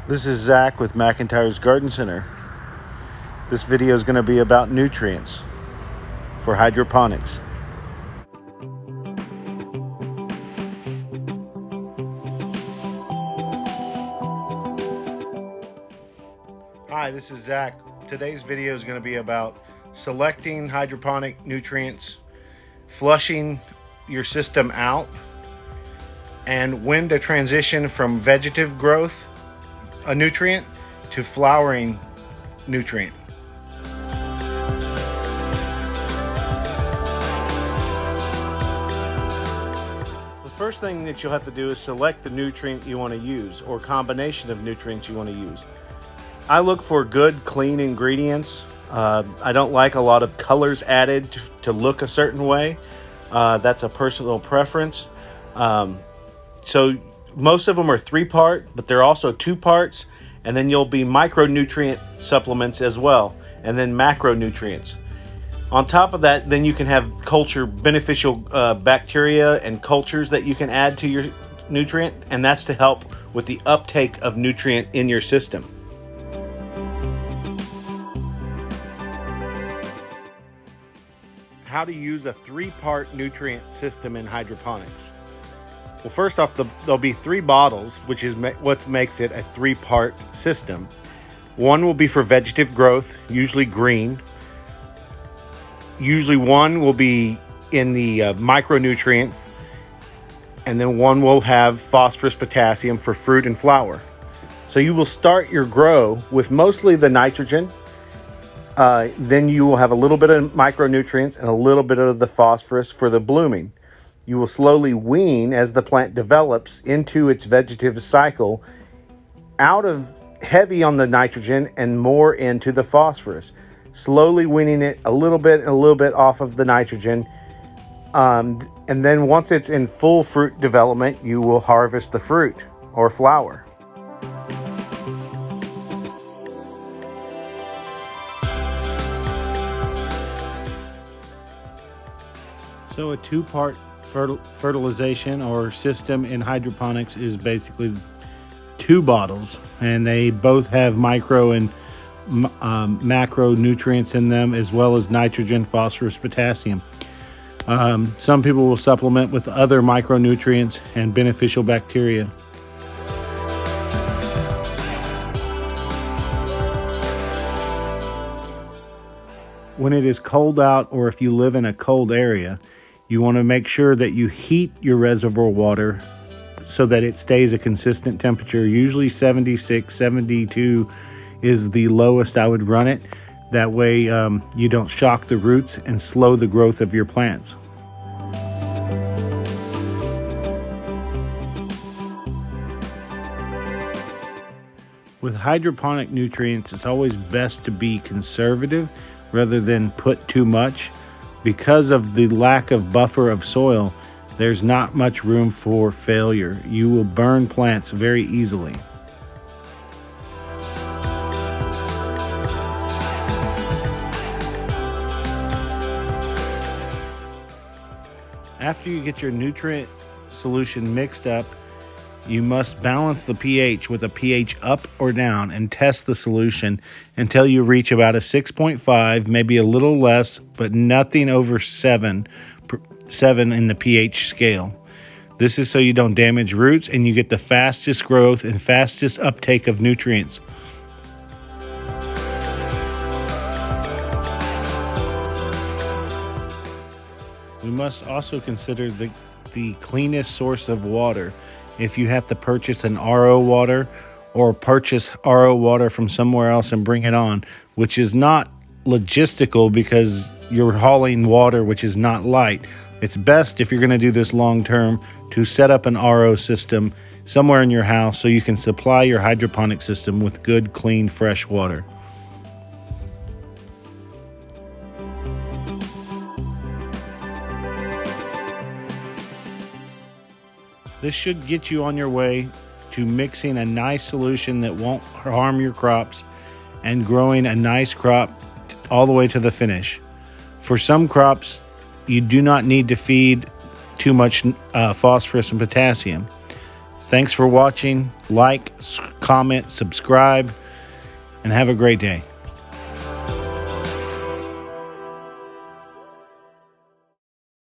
This is Zach with McIntyre's Garden Center. This video is going to be about nutrients for hydroponics. Hi, this is Zach. Today's video is going to be about selecting hydroponic nutrients, flushing your system out, and when to transition from vegetative growth, a nutrient, to flowering nutrient. The first thing that you'll have to do is select the nutrient you want to use, or combination of nutrients you want to use. I look for good, clean ingredients. I don't like a lot of colors added to look a certain way. That's a personal preference. So most of them are 3-part, but they're also 2 parts. And then you'll be micronutrient supplements as well, and then macronutrients. On top of that, then you can have beneficial bacteria and cultures that you can add to your nutrient, and that's to help with the uptake of nutrient in your system. How to use a 3-part nutrient system in hydroponics. Well, first off, there'll be 3 bottles, which is what makes it a 3-part system. One will be for vegetative growth, usually green. Usually one will be in the micronutrients, and then one will have phosphorus, potassium for fruit and flower. So you will start your grow with mostly the nitrogen. Then you will have a little bit of micronutrients and a little bit of the phosphorus for the blooming. You will slowly wean as the plant develops into its vegetative cycle out of heavy on the nitrogen and more into the phosphorus, slowly weaning it a little bit off of the nitrogen. And then once it's in full fruit development, you will harvest the fruit or flower. So a 2-part fertilization or system in hydroponics is basically 2 bottles, and they both have micro and macro nutrients in them, as well as nitrogen, phosphorus, potassium. Some people will supplement with other micronutrients and beneficial bacteria. When it is cold out, or if you live in a cold area, you want to make sure that you heat your reservoir water so that it stays a consistent temperature. Usually 76, 72 is the lowest I would run it. That way you don't shock the roots and slow the growth of your plants. With hydroponic nutrients, it's always best to be conservative rather than put too much. Because of the lack of buffer of soil, there's not much room for failure. You will burn plants very easily. After you get your nutrient solution mixed up, you must balance the pH with a pH up or down and test the solution until you reach about a 6.5, maybe a little less, but nothing over 7 in the pH scale. This is so you don't damage roots and you get the fastest growth and fastest uptake of nutrients. We must also consider the cleanest source of water. If you have to purchase an RO water or purchase RO water from somewhere else and bring it on, which is not logistical because you're hauling water which is not light, it's best, if you're going to do this long term, to set up an RO system somewhere in your house so you can supply your hydroponic system with good, clean, fresh water. This should get you on your way to mixing a nice solution that won't harm your crops and growing a nice crop all the way to the finish. For some crops, you do not need to feed too much phosphorus and potassium. Thanks for watching. Like, comment, subscribe, and have a great day.